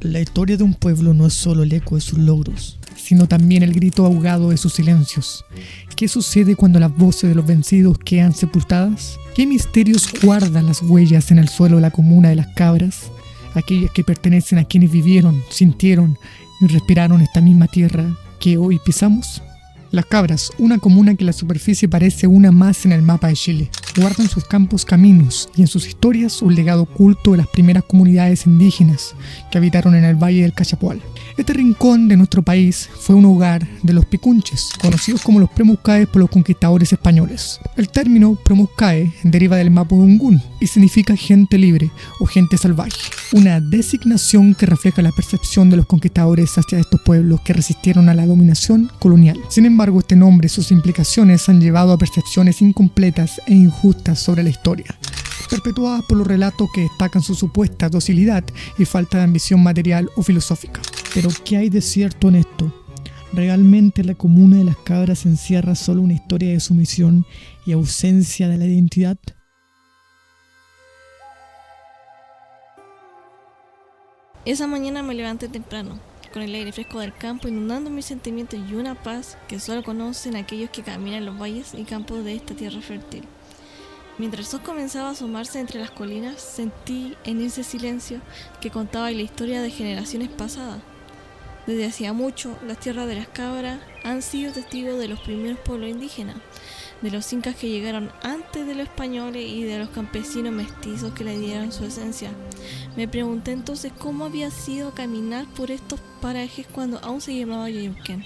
La historia de un pueblo no es solo el eco de sus logros, sino también el grito ahogado de sus silencios. ¿Qué sucede cuando las voces de los vencidos quedan sepultadas? ¿Qué misterios guardan las huellas en el suelo de la comuna de Las Cabras? Aquellas que pertenecen a quienes vivieron, sintieron y respiraron esta misma tierra que hoy pisamos. Las Cabras, una comuna que en la superficie parece una más en el mapa de Chile, guarda en sus campos caminos y en sus historias un legado oculto de las primeras comunidades indígenas que habitaron en el Valle del Cachapual. Este rincón de nuestro país fue un hogar de los picunches, conocidos como los Premuscaes por los conquistadores españoles. El término Premuscae deriva del mapudungún y significa gente libre o gente salvaje, una designación que refleja la percepción de los conquistadores hacia estos pueblos que resistieron a la dominación colonial. Sin embargo, este nombre y sus implicaciones han llevado a percepciones incompletas e injustas sobre la historia, perpetuadas por los relatos que destacan su supuesta docilidad y falta de ambición material o filosófica. Pero ¿qué hay de cierto en esto? ¿Realmente la comuna de Las Cabras encierra solo una historia de sumisión y ausencia de la identidad? Esa mañana me levanté temprano, con el aire fresco del campo inundando mis sentimientos y una paz que solo conocen aquellos que caminan los valles y campos de esta tierra fértil. Mientras el sol comenzaba a asomarse entre las colinas, sentí en ese silencio que contaba la historia de generaciones pasadas. Desde hacía mucho, las tierras de Las Cabras han sido testigos de los primeros pueblos indígenas, de los incas que llegaron antes de los españoles y de los campesinos mestizos que le dieron su esencia. Me pregunté entonces cómo había sido caminar por estos parajes cuando aún se llamaba Yayauquén.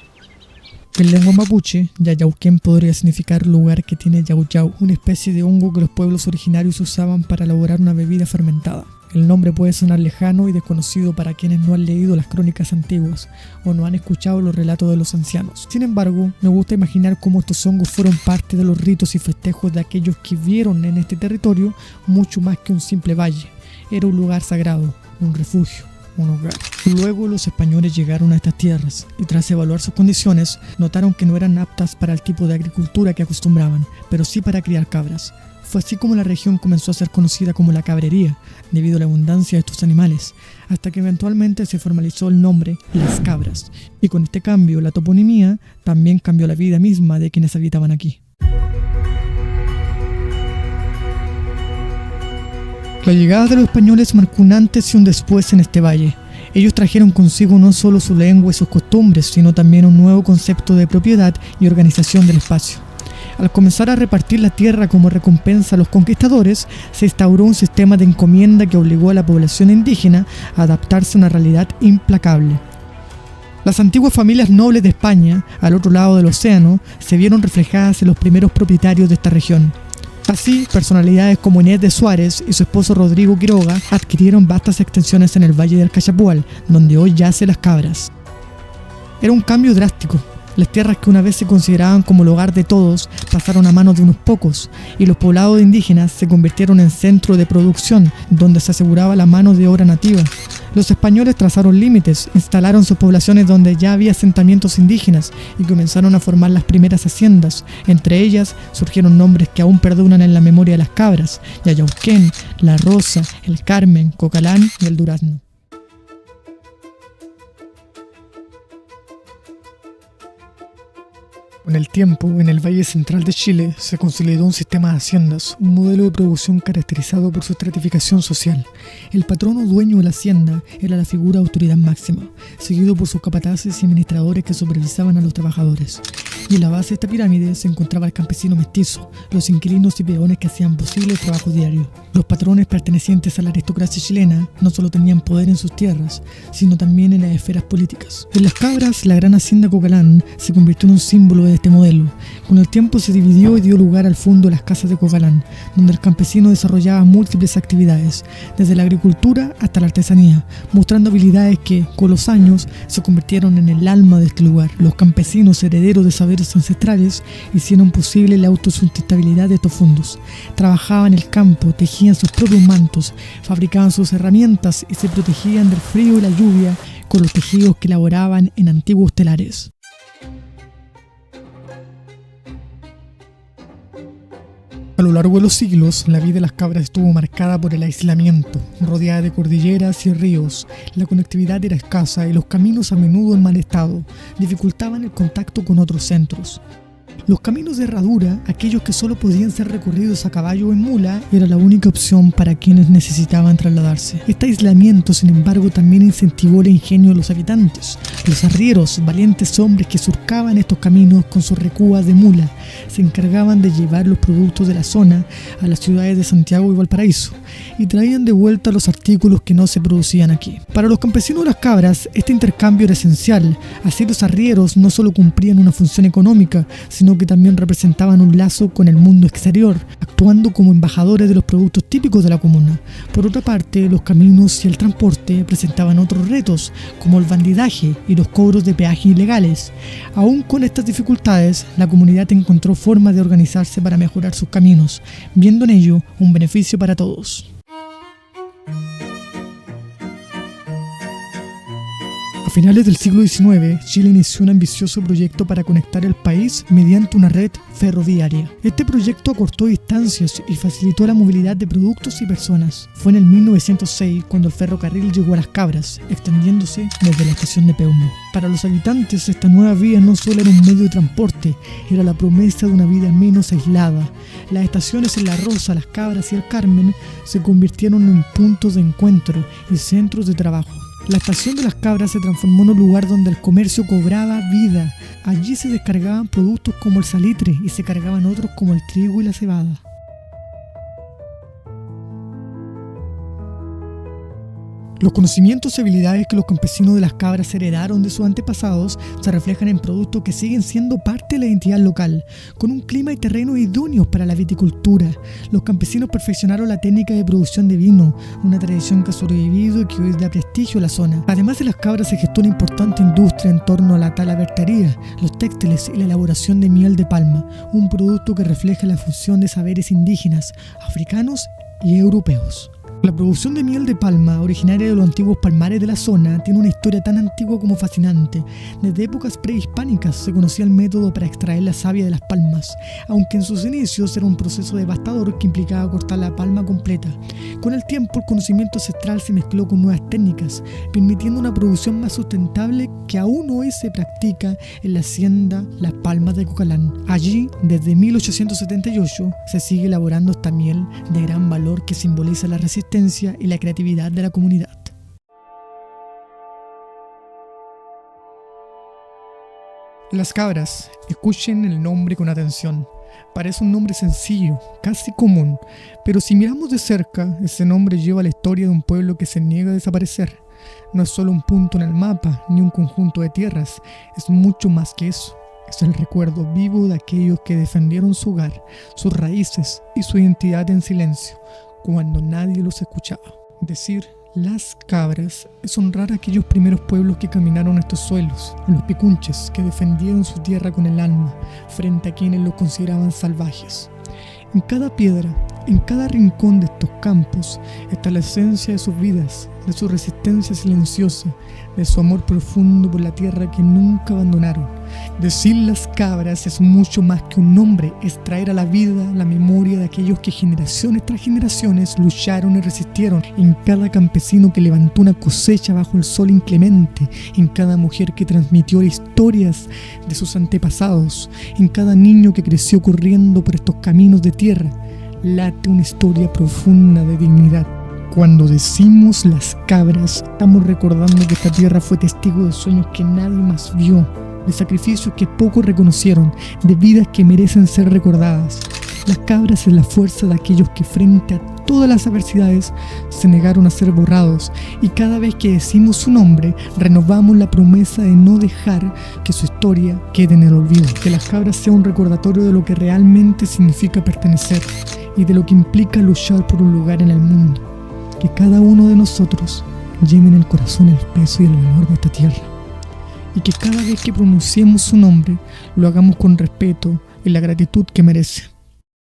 En lengua mapuche, Yayauquén podría significar lugar que tiene yauyau, una especie de hongo que los pueblos originarios usaban para elaborar una bebida fermentada. El nombre puede sonar lejano y desconocido para quienes no han leído las crónicas antiguas o no han escuchado los relatos de los ancianos. Sin embargo, me gusta imaginar cómo estos hongos fueron parte de los ritos y festejos de aquellos que vieron en este territorio mucho más que un simple valle. Era un lugar sagrado, un refugio, un hogar. Luego los españoles llegaron a estas tierras y tras evaluar sus condiciones notaron que no eran aptas para el tipo de agricultura que acostumbraban, pero sí para criar cabras. Fue así como la región comenzó a ser conocida como la cabrería, debido a la abundancia de estos animales, hasta que eventualmente se formalizó el nombre Las Cabras, y con este cambio la toponimia también cambió la vida misma de quienes habitaban aquí. La llegada de los españoles marcó un antes y un después en este valle. Ellos trajeron consigo no solo su lengua y sus costumbres, sino también un nuevo concepto de propiedad y organización del espacio. Al comenzar a repartir la tierra como recompensa a los conquistadores, se instauró un sistema de encomienda que obligó a la población indígena a adaptarse a una realidad implacable. Las antiguas familias nobles de España, al otro lado del océano, se vieron reflejadas en los primeros propietarios de esta región. Así, personalidades como Inés de Suárez y su esposo Rodrigo Quiroga adquirieron vastas extensiones en el Valle del Cachapual, donde hoy yace Las Cabras. Era un cambio drástico. Las tierras que una vez se consideraban como el hogar de todos pasaron a manos de unos pocos y los poblados indígenas se convirtieron en centro de producción donde se aseguraba la mano de obra nativa. Los españoles trazaron límites, instalaron sus poblaciones donde ya había asentamientos indígenas y comenzaron a formar las primeras haciendas. Entre ellas surgieron nombres que aún perduran en la memoria de Las Cabras: Yayauquén, La Rosa, El Carmen, Cocalán y El Durazno. Con el tiempo, en el Valle Central de Chile se consolidó un sistema de haciendas, un modelo de producción caracterizado por su estratificación social. El patrono dueño de la hacienda era la figura de autoridad máxima, seguido por sus capataces y administradores que supervisaban a los trabajadores. Y en la base de esta pirámide se encontraba el campesino mestizo, los inquilinos y peones que hacían posible el trabajo diario. Los patrones pertenecientes a la aristocracia chilena no solo tenían poder en sus tierras, sino también en las esferas políticas. En Las Cabras, la gran hacienda Cocalán se convirtió en un símbolo de este modelo. Con el tiempo se dividió y dio lugar al fondo de las casas de Cocalán, donde el campesino desarrollaba múltiples actividades, desde la agricultura hasta la artesanía, mostrando habilidades que, con los años, se convirtieron en el alma de este lugar. Los campesinos, herederos de saberes ancestrales, hicieron posible la autosustentabilidad de estos fondos. Trabajaban en el campo, tejían sus propios mantos, fabricaban sus herramientas y se protegían del frío y la lluvia con los tejidos que elaboraban en antiguos telares. A lo largo de los siglos, la vida de las cabras estuvo marcada por el aislamiento, rodeada de cordilleras y ríos. La conectividad era escasa y los caminos a menudo en mal estado dificultaban el contacto con otros centros. Los caminos de herradura, aquellos que solo podían ser recorridos a caballo o en mula, era la única opción para quienes necesitaban trasladarse. Este aislamiento, sin embargo, también incentivó el ingenio de los habitantes. Los arrieros, valientes hombres que surcaban estos caminos con sus recúas de mula, se encargaban de llevar los productos de la zona a las ciudades de Santiago y Valparaíso y traían de vuelta los artículos que no se producían aquí. Para los campesinos de las cabras, este intercambio era esencial. Así los arrieros no solo cumplían una función económica, sino que también representaban un lazo con el mundo exterior, actuando como embajadores de los productos típicos de la comuna. Por otra parte, los caminos y el transporte presentaban otros retos, como el bandidaje y los cobros de peaje ilegales. Aún con estas dificultades, la comunidad encontró formas de organizarse para mejorar sus caminos, viendo en ello un beneficio para todos. A finales del siglo XIX, Chile inició un ambicioso proyecto para conectar el país mediante una red ferroviaria. Este proyecto acortó distancias y facilitó la movilidad de productos y personas. Fue en el 1906 cuando el ferrocarril llegó a Las Cabras, extendiéndose desde la estación de Peumo. Para los habitantes, esta nueva vía no solo era un medio de transporte, era la promesa de una vida menos aislada. Las estaciones en La Rosa, Las Cabras y El Carmen se convirtieron en puntos de encuentro y centros de trabajo. La estación de Las Cabras se transformó en un lugar donde el comercio cobraba vida. Allí se descargaban productos como el salitre y se cargaban otros como el trigo y la cebada. Los conocimientos y habilidades que los campesinos de Las Cabras heredaron de sus antepasados se reflejan en productos que siguen siendo parte de la identidad local, con un clima y terreno idóneos para la viticultura. Los campesinos perfeccionaron la técnica de producción de vino, una tradición que ha sobrevivido y que hoy da prestigio a la zona. Además de Las Cabras se gestó una importante industria en torno a la talabartería, los textiles y la elaboración de miel de palma, un producto que refleja la fusión de saberes indígenas, africanos y europeos. La producción de miel de palma, originaria de los antiguos palmares de la zona, tiene una historia tan antigua como fascinante. Desde épocas prehispánicas se conocía el método para extraer la savia de las palmas, aunque en sus inicios era un proceso devastador que implicaba cortar la palma completa. Con el tiempo, el conocimiento ancestral se mezcló con nuevas técnicas, permitiendo una producción más sustentable que aún hoy se practica en la hacienda Las Palmas de Cocalán. Allí, desde 1878, se sigue elaborando esta miel de gran valor que simboliza la resistencia y la creatividad de la comunidad. Las Cabras, escuchen el nombre con atención. Parece un nombre sencillo, casi común, pero si miramos de cerca, ese nombre lleva la historia de un pueblo que se niega a desaparecer. No es solo un punto en el mapa, ni un conjunto de tierras, es mucho más que eso. Es el recuerdo vivo de aquellos que defendieron su hogar, sus raíces y su identidad en silencio, cuando nadie los escuchaba. Decir Las Cabras es honrar a aquellos primeros pueblos que caminaron estos suelos, a los picunches que defendieron su tierra con el alma frente a quienes los consideraban salvajes. En cada piedra, en cada rincón de estos campos está la esencia de sus vidas, de su resistencia silenciosa, de su amor profundo por la tierra que nunca abandonaron. Decir Las Cabras es mucho más que un nombre, es traer a la vida la memoria de aquellos que generaciones tras generaciones lucharon y resistieron, en cada campesino que levantó una cosecha bajo el sol inclemente, en cada mujer que transmitió historias de sus antepasados, en cada niño que creció corriendo por estos caminos de tierra, late una historia profunda de dignidad. Cuando decimos Las Cabras, estamos recordando que esta tierra fue testigo de sueños que nadie más vio, de sacrificios que pocos reconocieron, de vidas que merecen ser recordadas. Las Cabras es la fuerza de aquellos que frente a todas las adversidades se negaron a ser borrados, y cada vez que decimos su nombre renovamos la promesa de no dejar que su historia quede en el olvido. Que Las Cabras sea un recordatorio de lo que realmente significa pertenecer y de lo que implica luchar por un lugar en el mundo. Que cada uno de nosotros lleve en el corazón el peso y el valor de esta tierra, y que cada vez que pronunciemos su nombre lo hagamos con respeto y la gratitud que merece.